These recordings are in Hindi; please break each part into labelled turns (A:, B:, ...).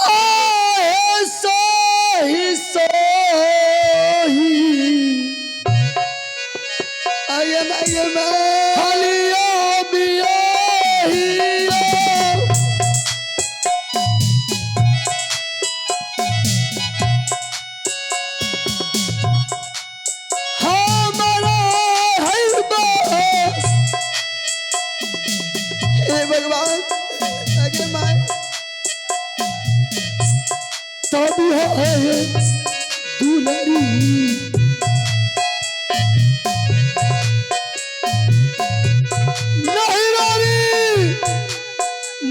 A: आए सोही सोही
B: I am
A: हलिया बियाहिया हमारा है बस
B: हे भगवान आगे माय
A: तब है दुलरी नहीं रानी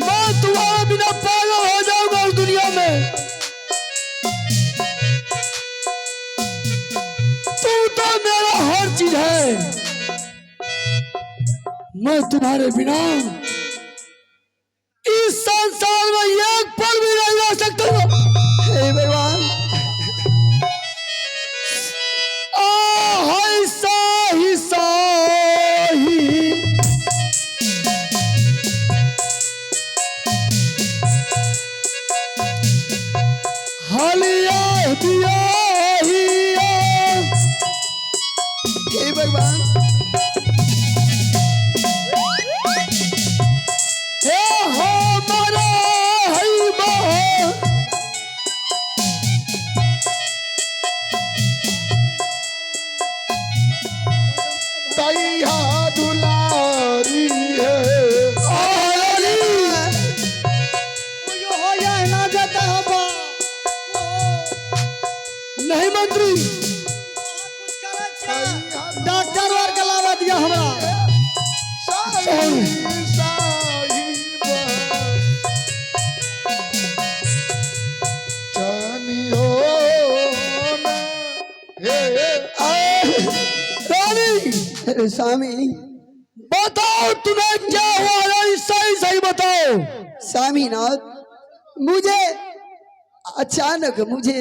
A: मैं तुम्हारे बिना पागल हो जाऊंगा उस दुनिया में तू तो मेरा हर चीज है मैं तुम्हारे बिना इस संसार में एक पल भी नहीं रह सकता
B: हे भगवान
A: हाय साही साही हलिया बियाहिया
B: हे भगवान
A: हे हमारा है बा
B: तैया दुलारी है
A: आली
B: यो हो या ना जाता हवा
A: नहीं मंत्री
B: डॉक्टर और गलावा दिया हमरा
A: रानी
B: स्वामी
A: बताओ तुम्हें क्या हुआ रानी सही सही बताओ
B: स्वामीनाथ मुझे अचानक मुझे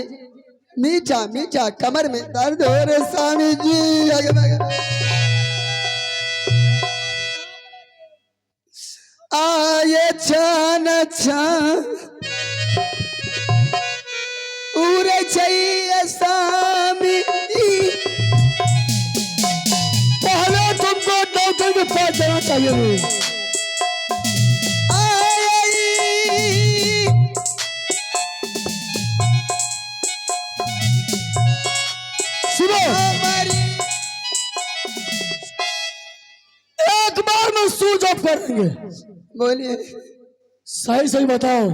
B: मीठा मीठा कमर में दर्द हो रहे स्वामी जी आए छान छान उरे चाहिए स्वामी
A: पहले तुमको डॉक्टर के पास जाना चाहिए सुनो एक बार में सूज ऑफ करेंगे
B: बोलिए
A: सही सही बताओ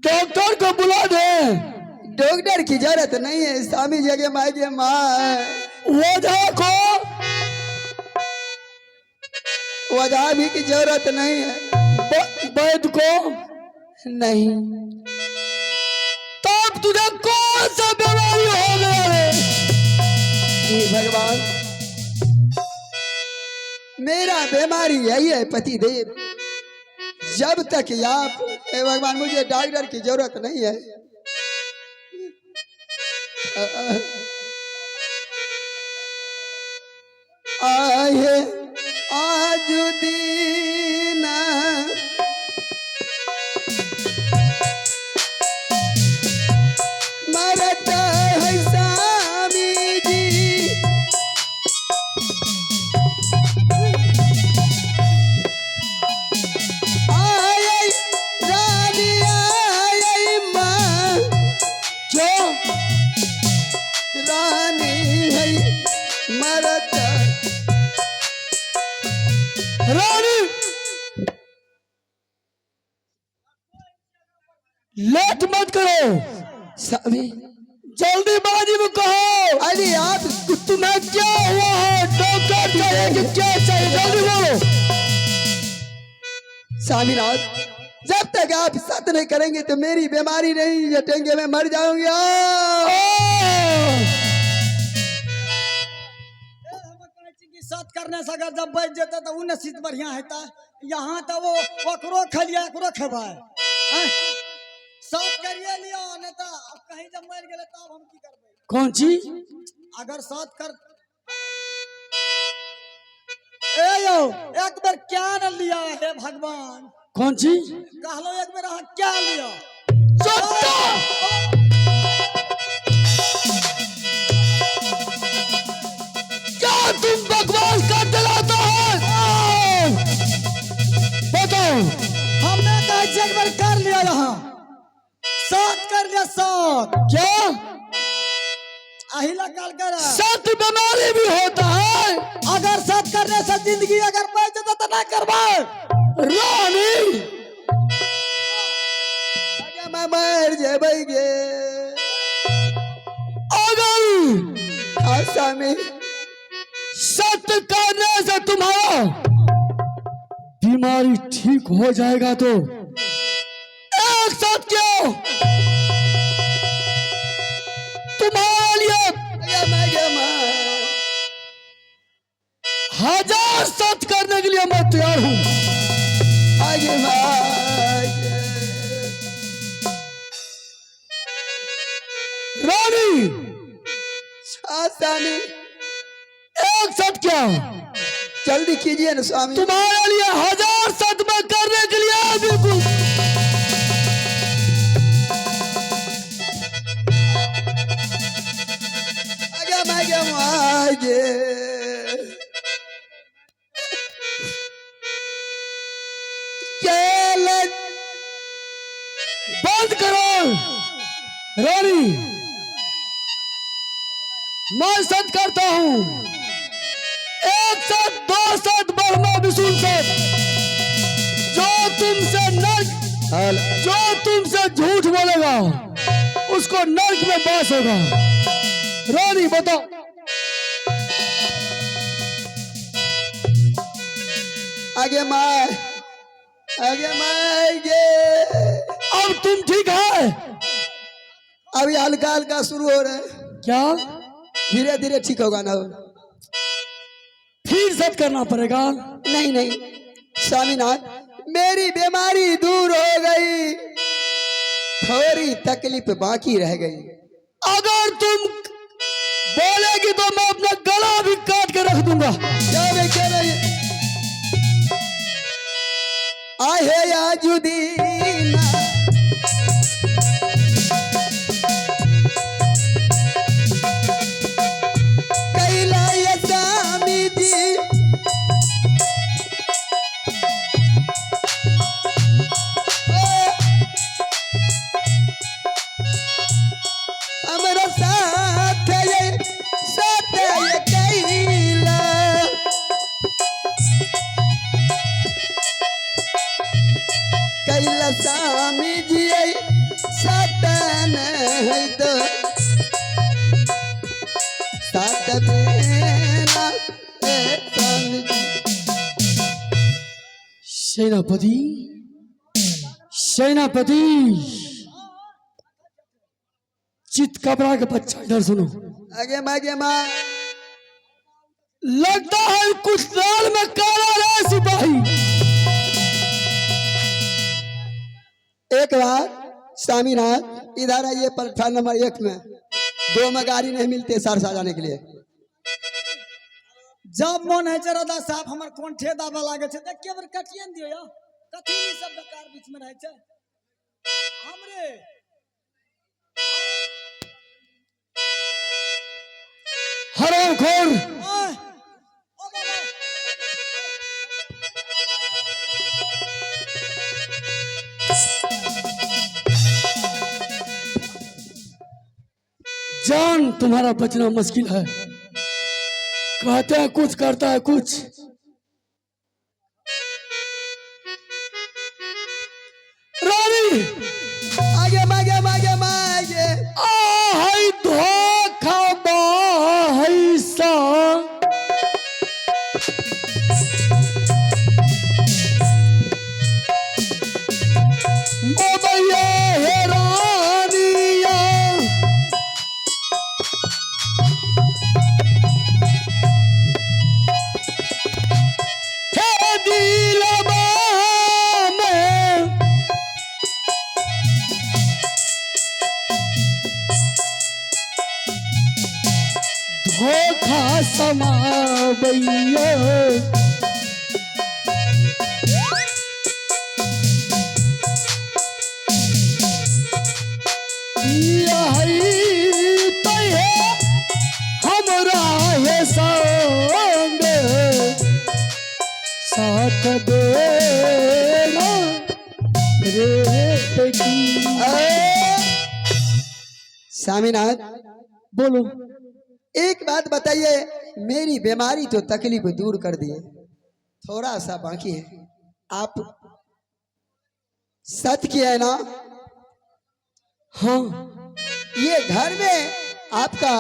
A: डॉक्टर को बुला दे
B: डॉक्टर की जरूरत नहीं है स्वामी जगह माँ के माँ
A: वजह को
B: वजह भी की जरूरत नहीं है
A: वैद्य को
B: नहीं
A: तब तुझे कौन सा बीमारी हो गया है
B: हे भगवान मेरा बीमारी यही है पति देव जब तक आप हे भगवान मुझे डॉक्टर की जरूरत नहीं है आए आज दीना मरता है स्वामी जी आए रानी आए माँ
A: क्यों
B: रानी है मरता
A: रानी लेट मत करो
B: स्वामी
A: जल्दीबाजी में कहो
B: अरे आप
A: तुम्हें क्या हुआ है डॉक्टर चाहिए कि क्या चाहिए जल्दी बोलो
B: स्वामीनाथ जब तक आप सत्य नहीं करेंगे तो मेरी बीमारी नहीं हटेंगे मैं मर जाऊंगा
C: साथ करने से अगर जब बैठ जाता तो उन्हें सीट बढ़िया है यहाँ तो वो ओकरो खलिया ओकरो खेबाय साथ करिए लिया नहीं तो अब कहीं जब मर गए तब हम की करबे
A: कौन चीज
C: अगर साथ कर ए यो एक बार क्या न लिया है भगवान
A: कौन चीज?
C: कहलो एक बेर अहाँ क्या लिया?
A: क्या तुम बकवास कर दिलाता है? बताओ।
C: हमने कहा एक बार कर लिया, यहाँ साथ कर लिया, साथ।
A: क्या
C: अहिला काल कर
A: सत्य बीमारी भी होता है?
C: अगर साथ करने से जिंदगी अगर बच जाता तो ना करवाए।
A: रानी
B: आगे मैं मर जाएंगे।
A: अगर
B: हाँ स्वामी,
A: सत्य करने से तुम्हारा बीमारी ठीक हो जाएगा तो एक साथ क्यों तुम्हारे लिए
B: आगे मैं
A: 1000 सत्य करने के लिए मैं तैयार हूं।
B: आगे मैं
A: रानी
B: हाँ स्वामी,
A: एक सत्य क्या
B: जल्दी कीजिए ना स्वामी।
A: तुम्हारे लिए 1000 सत्य मैं करने के लिए बिल्कुल।
B: आगे आगे
A: बंद करो रानी, मैं सत्य करता हूं। एक साथ 2 साथ ब्रह्मा विष्णु साथ जो तुमसे झूठ बोलेगा उसको नर्क में वास होगा। रानी बताओ।
B: आगे मैं आगे
A: अब तुम ठीक है?
B: अभी हल्का हल्का शुरू हो रहा है,
A: क्या
B: धीरे धीरे ठीक होगा ना?
A: फिर सत्य करना पड़ेगा?
B: नहीं नहीं स्वामीनाथ, मेरी बीमारी दूर हो गई, थोड़ी तकलीफ बाकी रह गई।
A: अगर तुम बोलेगी तो मैं अपना गला भी काट के रख दूंगा।
B: क्या मैं कह रही आहे आजुदीना कैलाय स्वामी जी हमारा साथ ये कैला कैला स्वामी जी सतन है तो सात बेना है स्वामी जी।
A: सेनापति सेनापति, चित कबरा के बच्चा इधर सुनो।
B: आगे माँ
A: लगता है कुछ दाल में काला रहा सिपाही।
B: एक बार स्वामीनाथ इधर आइए, प्लेटफार्म नंबर 1 में 2 में गाड़ी नहीं मिलते सरसा जाने के लिए।
C: जब मन है जरा साहब हमर कंठे दाबा लागे छे, देख के बार कटिए न दियो या कथी ई सब बेकार बीच में रहे छे हमरे।
A: हरामखोर,
C: ओए ओ बाबा
A: जान तुम्हारा बचना मुश्किल है। कहते हैं कुछ, करता है कुछ। रानी
B: आगे
A: है धोखा है सा मोबैया हे रानिया, हे दिलवा में धोखा समावैया। देना रेत की।
B: स्वामीनाथ,
A: बोलो।
B: एक बात बताइए, मेरी बीमारी तो तकलीफ दूर कर दिए, थोड़ा सा बाकी है। आप सच किया है ना?
A: हाँ,
B: ये घर में आपका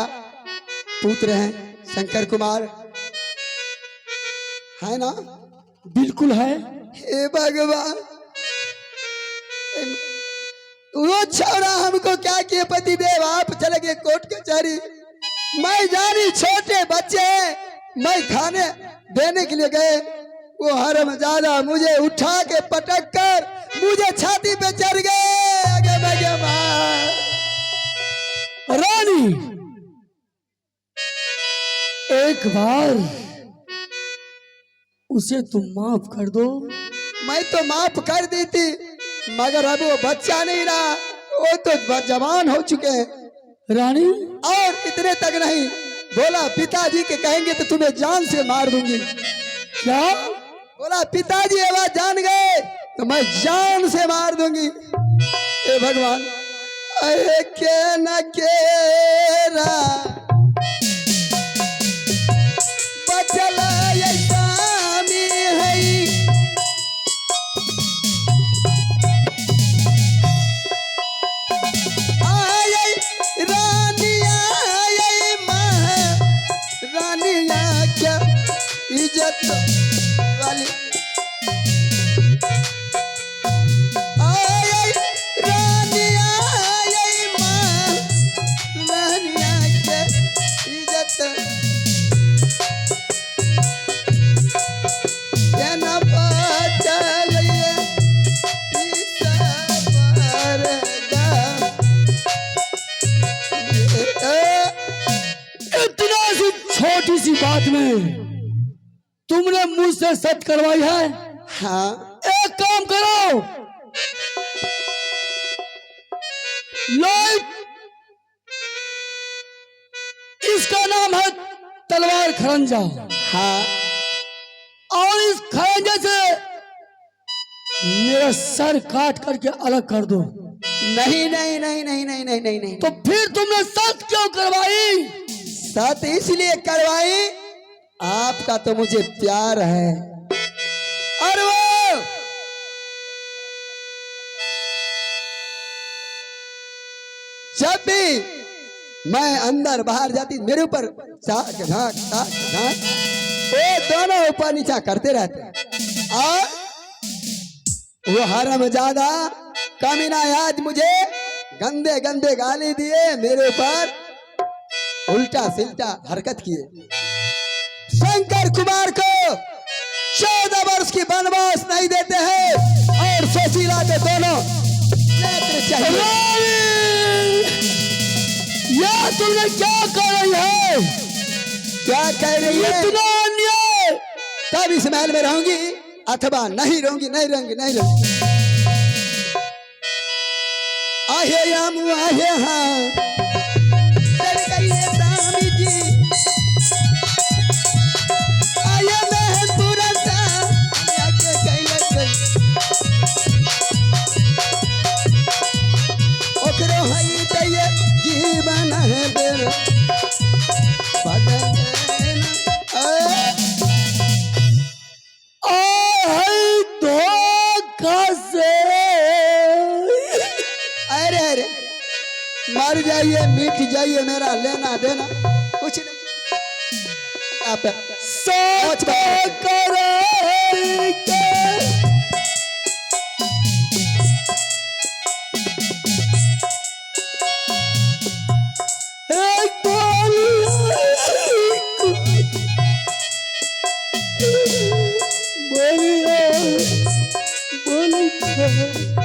B: पुत्र है शंकर कुमार, है ना?
A: बिल्कुल है।
B: हे भगवान, वो छोरा हमको क्या किए पति देव, आप चले गए कोर्ट कचहरी। मैं जानी छोटे बच्चे, मैं खाने देने के लिए गए, वो हरामजादा मुझे उठा के पटक कर मुझे छाती पे चढ़ गए। आगे बगे मार।
A: रानी, एक बार उसे तुम माफ कर दो।
B: मैं तो माफ कर दी थी, मगर अब वो बच्चा नहीं रहा, वो तो जवान हो चुके हैं।
A: रानी,
B: और इतने तक नहीं, बोला पिताजी के कहेंगे तो तुम्हें जान से मार दूंगी।
A: क्या?
B: बोला पिताजी ये बात जान गए तो मैं जान से मार दूंगी। हे भगवान, अरे के न केरा बचल ये स्वामी है, आये रानिया, आये महारानिया, क्या इज्जत वाली, आये रानिया, आये महारानिया, क्या इज्जत, क्या न बचल ये
A: इतना सी छोटी सी बात में तुमने मुझसे सच करवाई है।
B: हाँ,
A: एक काम करो, लाइट, इसका नाम है तलवार खरंजा,
B: हाँ,
A: और इस खरंजे से मेरा सर काट करके अलग कर दो।
B: नहीं नहीं नहीं नहीं नहीं नहीं नहीं नहीं,
A: तो फिर तुमने सच क्यों करवाई?
B: साथ इसलिए करवाई, आपका तो मुझे प्यार है। और वो जब भी मैं अंदर बाहर जाती मेरे ऊपर झाक झाक झाक झाक, वो दोनों ऊपर नीचा करते रहते, और वो हरामजादा कमीना आज मुझे गंदे गंदे गाली दिए, मेरे ऊपर उल्टा सिल्टा हरकत किए। शंकर कुमार को 14 वर्ष की वनवास नहीं देते हैं, और सुशीला के दोनों नेत्र चाहिए।
A: रानी, यह तुमने क्या कर रही है?
B: क्या कह रही है?
A: इतना अन्याय!
B: तब इस महल में रहूंगी अथवा नहीं रहूंगी, नहीं रहूंगी, नहीं रहूंगी। आहे यामू आहे, हाँ चल करिए स्वामी जी, आये महपुरा सा आके कैला कोई, ओकरो हई चाहिए जीवन है बेर बदन। अरे अरे मर जाइए, मिट जाइए, मेरा लेना देना कुछ नहीं। आप
A: सोच करेंगे। एक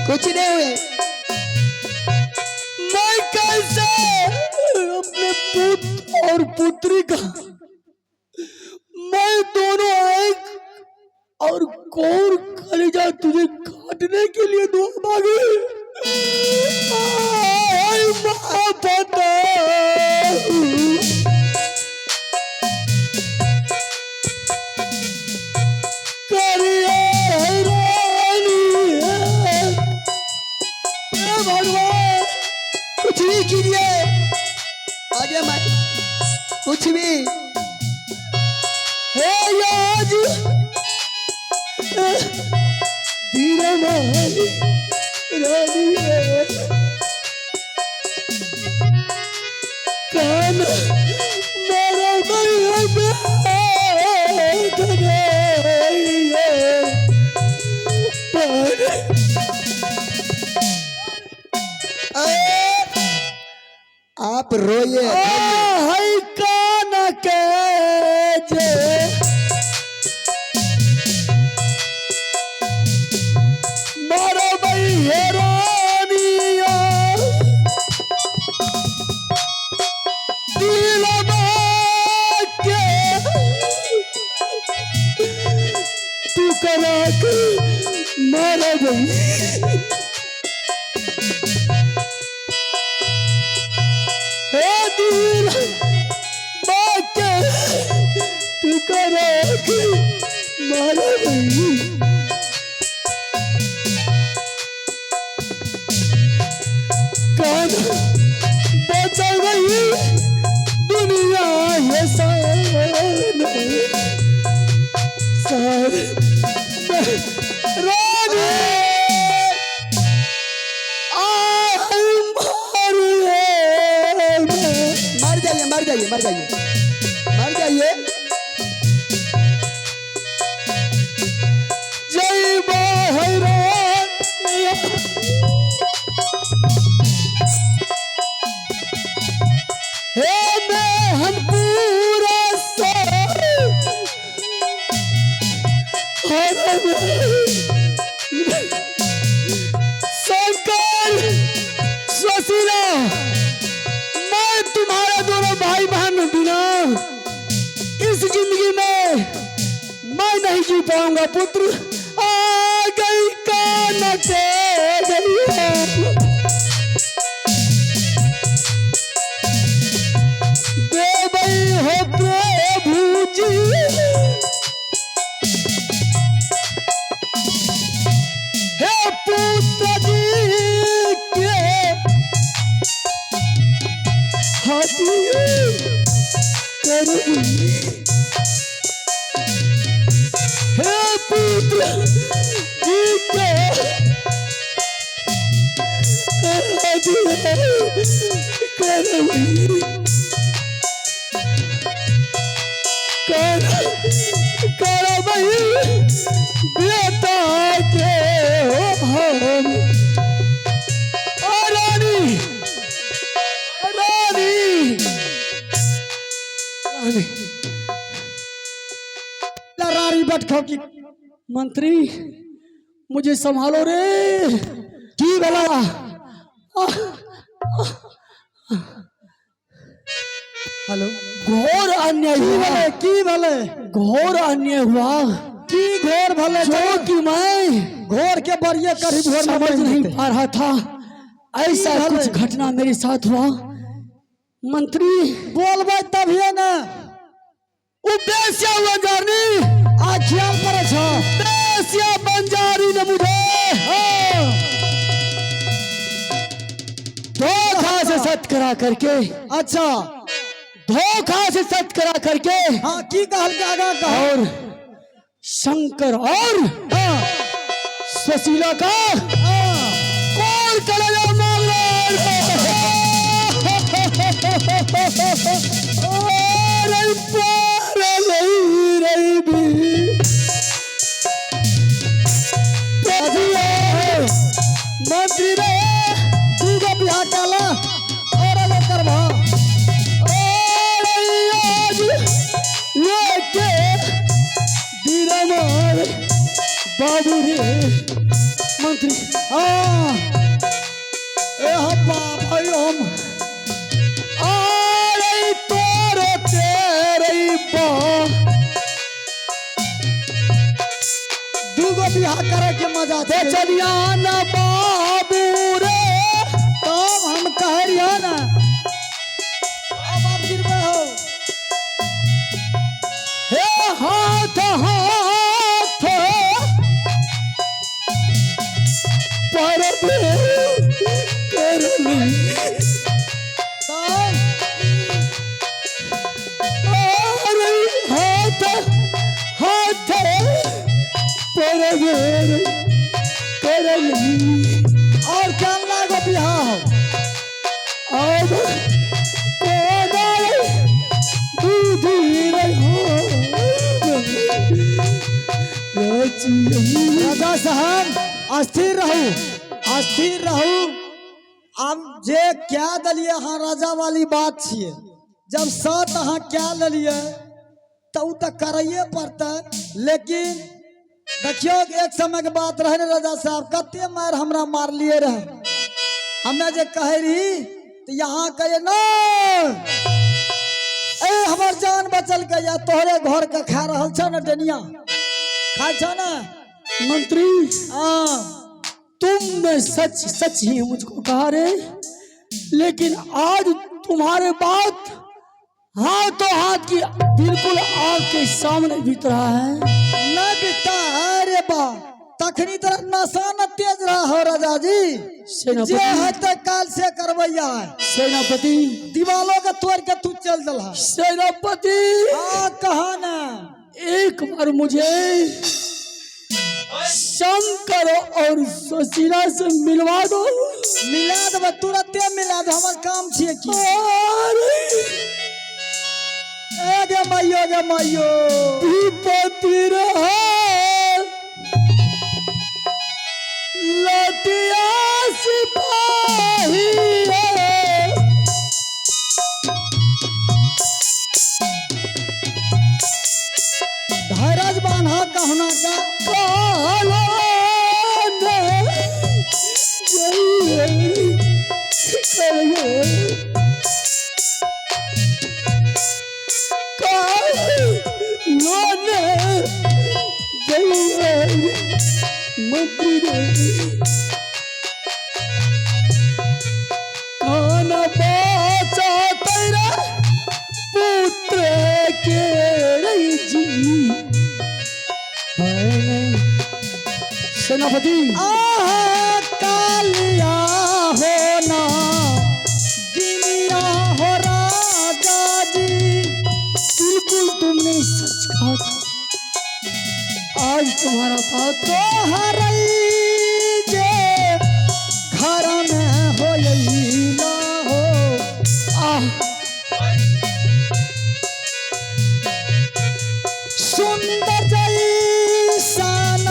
B: कुछ नहीं हुए।
A: मैं कैसे अपने पुत्र और पुत्री का, मैं दोनों एक और कौर कलेजा तुझे काटने के लिए दुआ मांगी। आय माँ पता करिए धीरे मारी रानी है कान मेरा भैया
B: आप रोइए
A: हाय कान के जे मारो भैया रानिया दिलवा के तू करा के मारो भैया दिल बाके तू करा के मारो भैया कान बचा गई दुनिया ये सारे रानी
B: मर जाइए मर जाइए मर जाइए मर जाइए
A: जय बहरा हे मैं हम पूरा शंकर सुशीला मैं तुम्हारे दोनों भाई बहन बिना इस जिंदगी में मैं नहीं जी पाऊंगा पुत्र आ गई कान के गई हो प्रभु जी हे पुत्र जी के हाथी करूं हे पुत्र जी के हाथी करूं करो भाई बेटा के हम रानी रानी रानी रानी बैठो की मंत्री मुझे संभालो रे की भला
C: हेलो
A: घोर अन्याय हुआ
C: की भले
A: घोर अन्याय हुआ
C: की घोर भले
A: जो कि मैं
C: घोर के बरिए करीब घोर
A: समझ नहीं पा रहा था ऐसा
C: की
A: कुछ
C: भले?
A: घटना मेरे साथ हुआ मंत्री
C: बोलबे तभिए ना
A: उद्देश्य हुआ जानी
C: आ ख्याल पड़े छ
A: उद्देश्य बंजारी ने मुझे धोखा से सत करा करके
C: अच्छा
A: धोखा से सत करा करके
C: हाँ की कहल के आगा कह
A: और शंकर और सुशीला का कौन करेगा मंत्री रे
C: तू का बिहार चला और अगर करवा
A: लेके दीरामार बाबू रे मंत्री
C: हाँ ए हब्बा भाई हम
A: आरे तोरो तेरे बा
C: दूगो बिहार करे के मजा
A: ते चलिया ना बाबू रे
C: तब हम कह रिया ना अब आप गिरबे हो
A: हे हाथ हाथ पर कर ली
C: तब
A: अरे हाथ हाथ पर
C: राजा साहब अस्थिर रहू, अस्थिर रहू। अब जे क्या दलिए हाँ राजा वाली बात छिए, जब साथ अहाँ क्या ललिए तो उ तो करइए पड़ता। लेकिन देखियो एक समय के बात रहे न राजा साहब, कते मार हमरा मार लिए रहे, हमें जे कहे रही तो यहाँ कहे न ए हमर जान बचल के या तोहरे घर के खा रहल छ न डनिया खाय छ न।
A: मंत्री,
C: हाँ
A: तुमने सच सच ही मुझको कहा रे, लेकिन आज तुम्हारे बात हाथों हाथ की बिल्कुल आग के सामने बीत रहा है।
C: न बिता अरे बा तखनी तरह नशा न तेज रहा हो राजा जी,
A: सेनापति।
C: जे है तो काल से करवैया है।
A: सेनापति,
C: दीवालों के तोड़ के तू चल दला।
A: सेनापति,
C: हाँ कहा ना,
A: एक बार मुझे शंकर और सुशीला से मिलवा दो।
C: मिला दे तुरंते मिला दे, हमार काम छिए की। गे माइयो गे माइयो
A: विपत्ति रहा लटिया सिपाही
C: धैर्य बांधा कहना का
A: पुत्र के जी सेनापति,
C: कालिया हो ना गिनिया हो राजा जी।
A: बिल्कुल तुमने सच कहा था। आज तुम्हारा बात
C: तो हरई जे घर में हो यही ना हो। सुंदर जैसन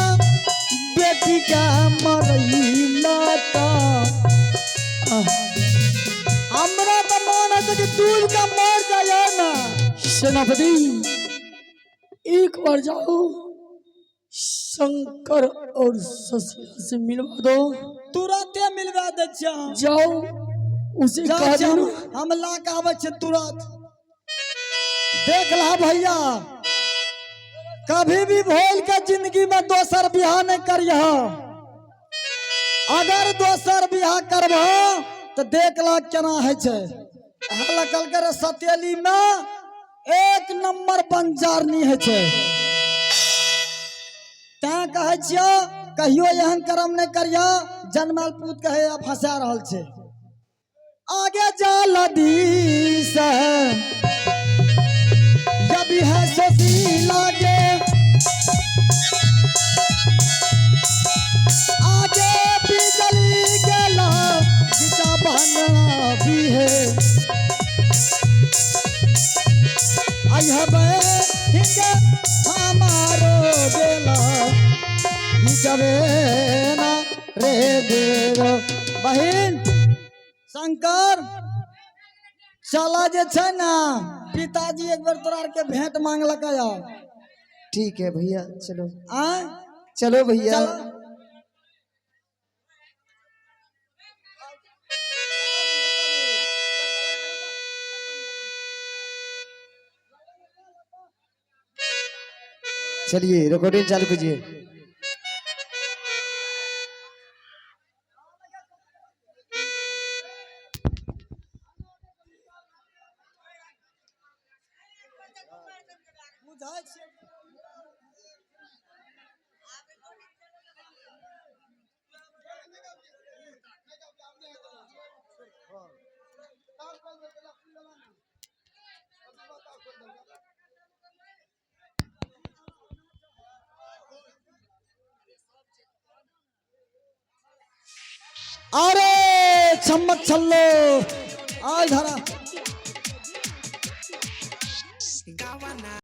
C: बेटी का मरई माता, हमरा तो मन है कि दूध का मर जाए ना।
A: सेनापति, एक बार जाओ शंकर और सुशीला से मिलवा दो।
C: तुरंते मिलवा दे
A: जाओ, उसे कह दो
C: हम ला के आवे छे तुरंत। देख ला भैया, कभी भी भोल के जिंदगी में दोसर बियाह नहीं करिह। अगर दोसर बियाह करब तो देख ला केना है छे। कल कर सतेली में एक नंबर बंजारनी है छे। तैं कहे छियो कहियो एहन कर्म नहीं करिया, जनमाल पूत कहे फंसा रहल छे। आगे जा लदी से यदि है सुशीला के, आगे भी चली गेला गीता बहना भी है। आई हबे हिंगे हमारो गेला जबे ना रे देरो। बहिन शंकर चला जे छै ना, पिताजी एक बार तोरा के भेंट मांगलक।
B: ठीक है भैया, चलो
C: आ
B: चलो भैया।
C: चल।
B: चलिए रिकॉर्डिंग चालू कीजिए।
C: अरे चम्मच छल्लो आज धरा